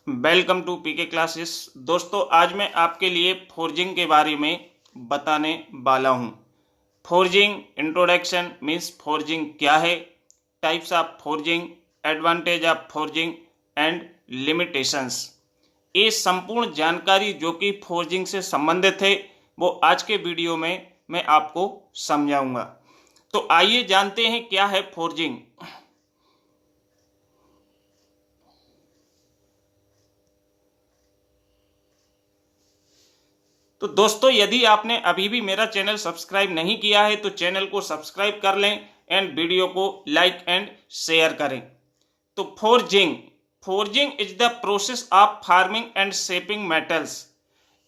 Welcome to PK classes. दोस्तों, आज मैं आपके लिए फोर्जिंग के बारे में बताने वाला हूँ। फोर्जिंग इंट्रोडक्शन मीन्स फोर्जिंग क्या है, types of forging, advantage of forging and limitations. ये संपूर्ण जानकारी जो कि फोर्जिंग से संबंधित है वो आज के वीडियो में मैं आपको समझाऊंगा। तो आइए जानते हैं क्या है फोर्जिंग। तो दोस्तों, यदि आपने अभी भी मेरा चैनल सब्सक्राइब नहीं किया है तो चैनल को सब्सक्राइब कर लें एंड वीडियो को लाइक एंड शेयर करें। तो forging forging is the process of farming and shaping metals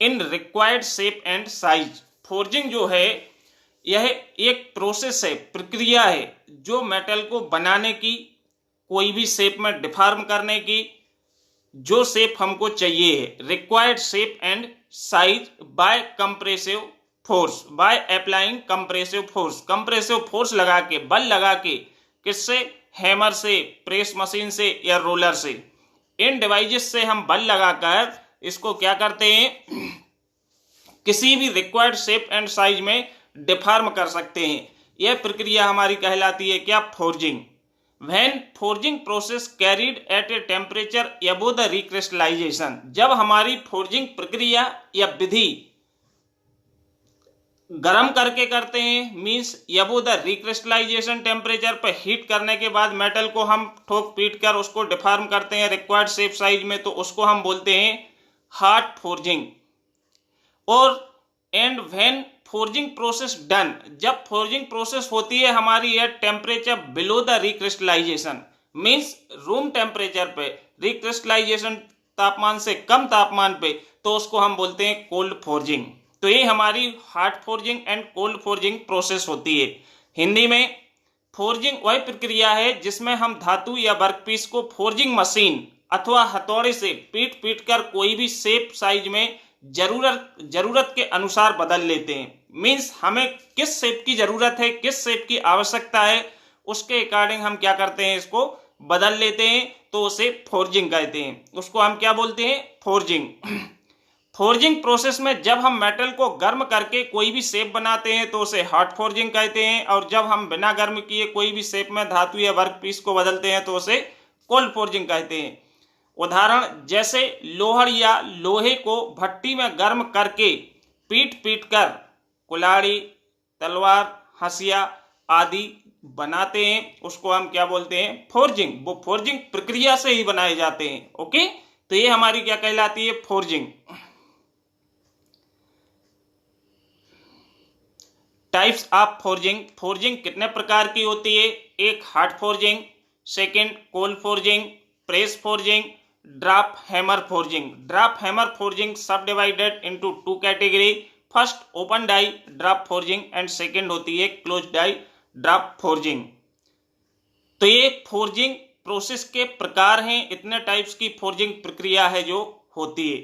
in required shape and size. Forging जो है यह एक प्रोसेस है, प्रक्रिया है जो मेटल को बनाने की, कोई भी शेप में डिफॉर्म करने की, जो शेप हमको चाहिए है, required shape and size by compressive force, by applying compressive force. Compressive force लगा के, बल लगा के, किससे? हैमर से, प्रेस मशीन से या रोलर से। इन डिवाइसेस से हम बल लगाकर इसको क्या करते हैं, किसी भी रिक्वायर्ड शेप एंड साइज में डिफॉर्म कर सकते हैं। यह प्रक्रिया हमारी कहलाती है क्या? Forging. When forging process carried at a temperature above the recrystallization, जब हमारी फोर्जिंग प्रक्रिया या विधि गर्म करके करते हैं, means above the recrystallization temperature पर हीट करने के बाद मेटल को हम ठोक पीट कर उसको डिफॉर्म करते हैं रिक्वायर्ड शेप साइज में, तो उसको हम बोलते हैं हॉट फोर्जिंग। और and when forging process done, जब फोर्जिंग प्रोसेस होती है हमारी at temperature below the recrystallisation, means room temperature पे, रिक्रिस्टलाइजेशन तापमान से कम तापमान पे, तो उसको हम बोलते हैं कोल्ड फोर्जिंग। तो ये हमारी hot forging and cold forging process होती है। हिंदी में फोर्जिंग वही प्रक्रिया है जिसमें हम धातु या वर्कपीस को फोर्जिंग मशीन अथवा हथौड़े से पीट पीट कर कोई भी शेप साइज में जरूरत के अनुसार बदल लेते हैं। मीन्स हमें किस शेप की जरूरत है, किस शेप की आवश्यकता है, उसके अकॉर्डिंग हम क्या करते हैं, इसको बदल लेते हैं, तो उसे फोर्जिंग कहते हैं। उसको हम क्या बोलते हैं? फोर्जिंग। फोर्जिंग प्रोसेस में जब हम मेटल को गर्म करके कोई भी शेप बनाते हैं तो उसे हॉट फोर्जिंग कहते हैं, और जब हम बिना गर्म किए कोई भी शेप में धातु या वर्कपीस को बदलते हैं तो उसे कोल्ड फोर्जिंग कहते हैं। उदाहरण जैसे लोहड़ या लोहे को भट्टी में गर्म करके पीट पीट कर कुल्हाड़ी, तलवार, हंसिया आदि बनाते हैं, उसको हम क्या बोलते हैं? फोर्जिंग। वो फोर्जिंग प्रक्रिया से ही बनाए जाते हैं। ओके, तो ये हमारी क्या कहलाती है? Forging. Types of forging. Forging कितने प्रकार की होती है? एक hot forging, second cold forging, press forging, drop hammer forging. Drop hammer forging subdivided into two category. First open die drop forging and second होती है क्लोज डाई ड्रॉप फोर्जिंग। तो ये फोर्जिंग प्रोसेस के प्रकार हैं, इतने types की forging प्रक्रिया है जो होती है।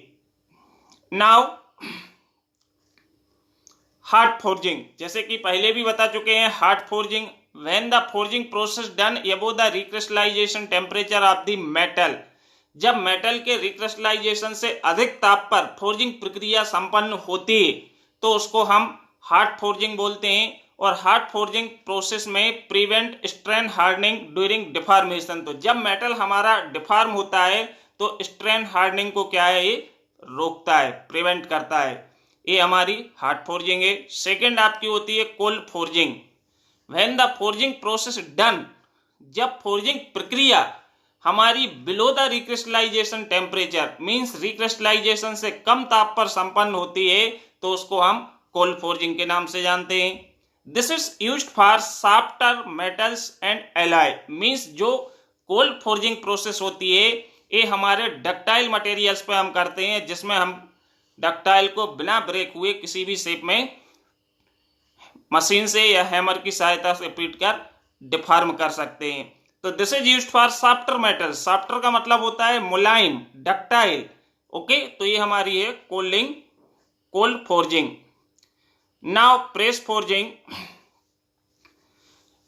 नाउ हॉट फोर्जिंग, जैसे कि पहले भी बता चुके हैं, hot forging when the forging process done above the recrystallisation temperature of the metal, जब मेटल के रिक्रिस्टलाइजेशन से अधिक ताप पर फोर्जिंग प्रक्रिया संपन्न होती है तो उसको हम हॉट फोर्जिंग बोलते हैं। और हॉट फोर्जिंग प्रोसेस में prevent strain hardening during deformation, तो जब मेटल हमारा डिफॉर्म होता है तो स्ट्रेन हार्डनिंग को क्या है, ये रोकता है, प्रिवेंट करता है। ये हमारी हॉट फोर्जिंग है। सेकेंड आपकी होती है cold forging. When the forging process done, जब फोर्जिंग प्रक्रिया हमारी below the recrystallisation temperature, means recrystallisation से कम ताप पर संपन्न होती है, तो उसको हम कोल्ड फोर्जिंग के नाम से जानते हैं। This is used for softer metals and alloy, means जो कोल्ड फोर्जिंग प्रोसेस होती है ये हमारे डक्टाइल मटेरियल्स पे हम करते हैं, जिसमें हम डक्टाइल को बिना ब्रेक हुए किसी भी शेप में मशीन से या हैमर की सहायता से पीट कर डिफॉर्म कर सकते हैं। तो this is used for softer metal. Softer का मतलब होता है मुलायम, डक्टाइल। ओके, तो ये हमारी है cold forging. Now press forging.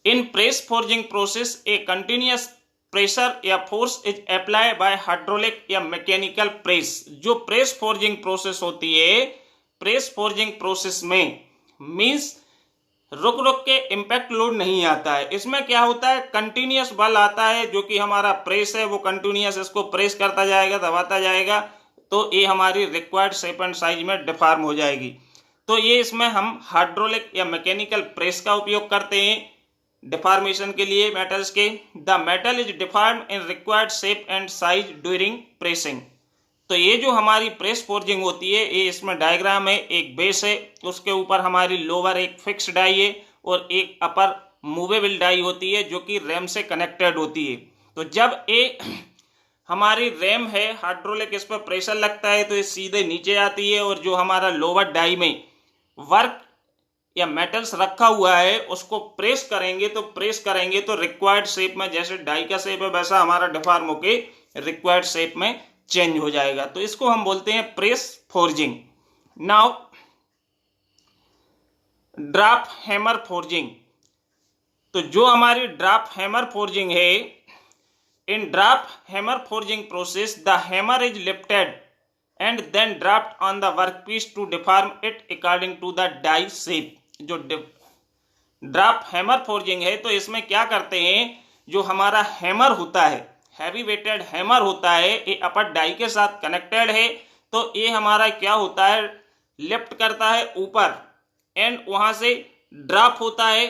In press forging process a continuous pressure या force is apply by hydraulic या मैकेनिकल प्रेस। जो प्रेस फोर्जिंग प्रोसेस होती है, प्रेस फोर्जिंग प्रोसेस में मींस रुक रुक के इम्पैक्ट लोड नहीं आता है। इसमें क्या होता है, कंटिन्यूअस बल आता है, जो कि हमारा प्रेस है वो कंटिन्यूअस इसको प्रेस करता जाएगा, दबाता जाएगा, तो ये हमारी रिक्वायर्ड शेप एंड साइज में डिफॉर्म हो जाएगी। तो ये इसमें हम हाइड्रोलिक या मैकेनिकल प्रेस का उपयोग करते हैं डिफॉर्मेशन के लिए मेटल्स के। The metal is deform in required shape and size during pressing. तो ये जो हमारी प्रेस फोर्जिंग होती है, ये इसमें डायग्राम है, एक बेस है, उसके ऊपर हमारी लोअर एक फिक्स डाई है और एक अपर मूवेबल डाई होती है जो कि रैम से कनेक्टेड होती है। तो जब ये हमारी रैम है हाइड्रोलिक, इस पर प्रेशर लगता है तो ये सीधे नीचे आती है, और जो हमारा लोअर डाई में वर्क या मेटल्स रखा हुआ है उसको प्रेस करेंगे तो रिक्वायर्ड शेप में, जैसे डाई का शेप है वैसा हमारा डिफॉर्म होके रिक्वायर्ड शेप में चेंज हो जाएगा। तो इसको हम बोलते हैं press forging. Now drop hammer forging. तो जो हमारी ड्रॉप हैमर फोर्जिंग है, इन drop hammer forging process the hammer is lifted and then dropped on the workpiece to deform it according to the die shape। जो drop hammer forging है, तो इसमें क्या करते हैं, जो हमारा हैमर होता है, हैवी वेटेड हैमर होता है, ये अपर डाई के साथ कनेक्टेड है, तो ये हमारा क्या होता है, लिफ्ट करता है ऊपर एंड वहां से ड्रॉप होता है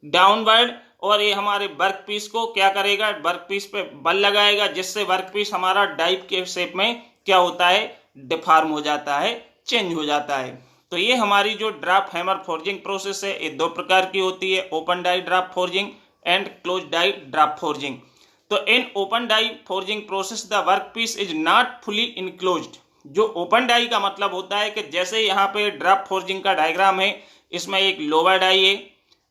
डाउनवर्ड, और ये हमारे वर्क पीस को क्या करेगा, वर्क पीस पे बल लगाएगा, जिससे वर्क पीस हमारा डाई के शेप में क्या होता है, डिफॉर्म हो जाता है, चेंज हो जाता है। तो ये हमारी जो ड्रॉप हैमर फोर्जिंग प्रोसेस है, ये दो प्रकार की होती है, open die drop forging and close die drop forging. तो in open die forging process the work piece is not fully enclosed. जो ओपन डाई का मतलब होता है कि जैसे यहाँ पे ड्रॉप फोर्जिंग का डायग्राम है, इसमें एक लोअर डाई है,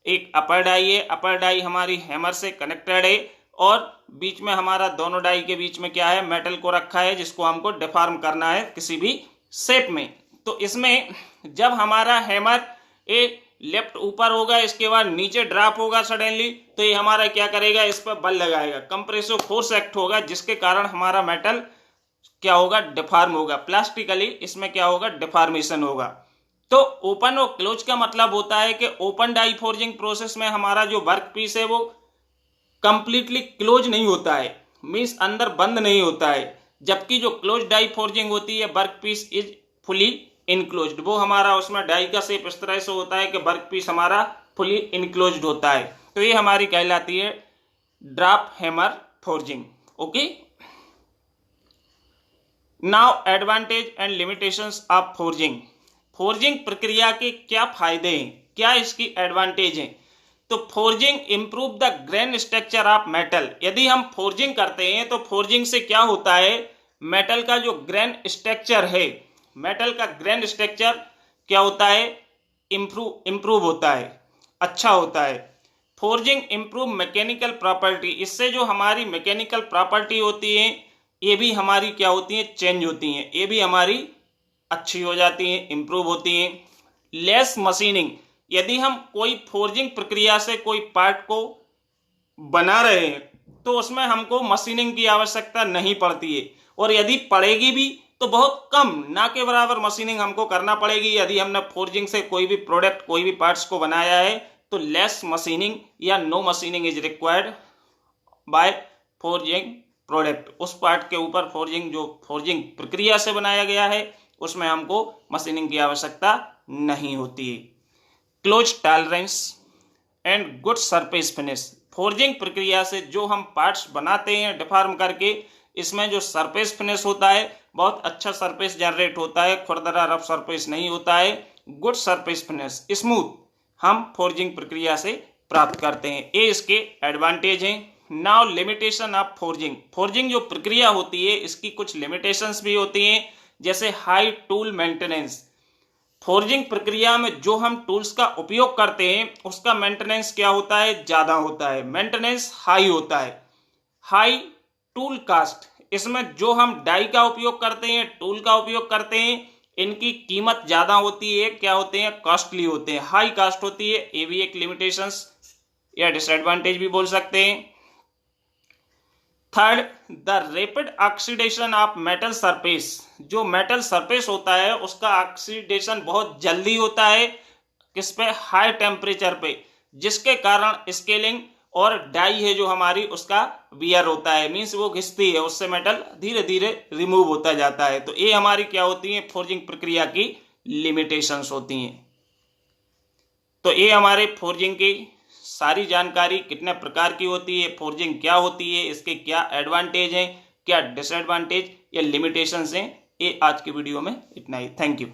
एक अपर डाई है, अपर डाई हमारी हैमर से कनेक्टेड है, और बीच में हमारा दोनों डाई के बीच में क्या है, मेटल को रखा है, जिसको हमको डिफॉर्म करना है किसी भी शेप में। तो इसमें जब हमारा हैमर ए लेफ्ट ऊपर होगा, इसके बाद नीचे ड्रॉप होगा सडनली, तो ये हमारा क्या करेगा, इस पर बल लगाएगा, कंप्रेसिव फोर्स एक्ट होगा, जिसके कारण हमारा मेटल क्या होगा, डिफॉर्म होगा, प्लास्टिकली इसमें क्या होगा, डिफॉर्मेशन होगा। तो ओपन और क्लोज का मतलब होता है कि ओपन डाई फोर्जिंग प्रोसेस में हमारा जो वर्क पीस है वो कंप्लीटली क्लोज नहीं होता है, मींस अंदर बंद नहीं होता है, जबकि जो क्लोज डाई फोर्जिंग होती है, work piece is fully enclosed. वो हमारा उसमें डाई का शेप इस तरह से होता है कि वर्क पीस हमारा फुली इनक्लोज्ड होता है। तो ये हमारी कहलाती है drop hammer forging. Okay, now advantage and limitations of forging. Forging प्रक्रिया के क्या फायदे हैं, क्या इसकी एडवांटेज हैं। तो forging improve the grain structure of metal. यदि हम फोर्जिंग करते हैं तो फोर्जिंग से क्या होता है, मेटल का जो ग्रेन स्ट्रक्चर है, मेटल का ग्रेन स्ट्रक्चर क्या होता है, इंप्रूव होता है, अच्छा होता है। Forging improve mechanical property. इससे जो हमारी मैकेनिकल प्रॉपर्टी होती है, ये भी हमारी क्या होती है, चेंज होती हैं, ये भी हमारी अच्छी हो जाती हैं, इंप्रूव होती हैं। Less machining. यदि हम कोई फोर्जिंग प्रक्रिया से कोई पार्ट को बना रहे हैं तो उसमें हमको मशीनिंग की आवश्यकता नहीं पड़ती है, और यदि पड़ेगी भी तो बहुत कम, ना के बराबर मशीनिंग हमको करना पड़ेगी। यदि हमने फोर्जिंग से कोई भी प्रोडक्ट, कोई भी पार्ट्स को बनाया है तो लेस मशीनिंग या no machining is required by forging product. उस पार्ट के ऊपर फोर्जिंग, जो फोर्जिंग प्रक्रिया से बनाया गया है, उसमें हमको मशीनिंग की आवश्यकता नहीं होती है। Close tolerance and good surface finish. Forging प्रक्रिया से जो हम पार्ट्स बनाते हैं डिफॉर्म करके, इसमें जो सरफेस फिनिश होता है, बहुत अच्छा सरफेस जनरेट होता है, खुरदरा रफ सरफेस नहीं होता है। गुड सरफेस फिनिश, स्मूथ, हम फोर्जिंग प्रक्रिया से प्राप्त करते हैं। ये इसके एडवांटेज हैं। Now limitation of forging. Forging जो प्रक्रिया होती है, इसकी कुछ लिमिटेशंस भी होती हैं, जैसे हाई टूल मेंटेनेंस। फोर्जिंग प्रक्रिया में जो हम टूल्स का उपयोग करते हैं उसका मेंटेनेंस क्या होता है, ज्यादा होता है, मेंटेनेंस हाई होता है। High tool cost. इसमें जो हम डाई का उपयोग करते हैं, टूल का उपयोग करते हैं, इनकी कीमत ज्यादा होती है, क्या होते हैं, कॉस्टली होते हैं, हाई कास्ट होती है। ये भी एक लिमिटेशंस या डिसएडवांटेज भी बोल सकते हैं। Third, the rapid oxidation of metal surface, जो मेटल सरफेस होता है उसका ऑक्सीडेशन बहुत जल्दी होता है, किस पे, हाई टेम्परेचर पे, जिसके कारण स्केलिंग और डाई है जो हमारी उसका वियर होता है, मीन्स वो घिसती है, उससे मेटल धीरे धीरे रिमूव होता जाता है। तो ये हमारी क्या होती है, फोर्जिंग प्रक्रिया की लिमिटेशंस होती हैं। तो ये हमारे फोर्जिंग की सारी जानकारी कितने प्रकार की होती है, फोर्जिंग क्या होती है, इसके क्या एडवांटेज हैं, क्या डिसएडवांटेज या लिमिटेशंस हैं, ये आज की वीडियो में इतना ही। Thank you.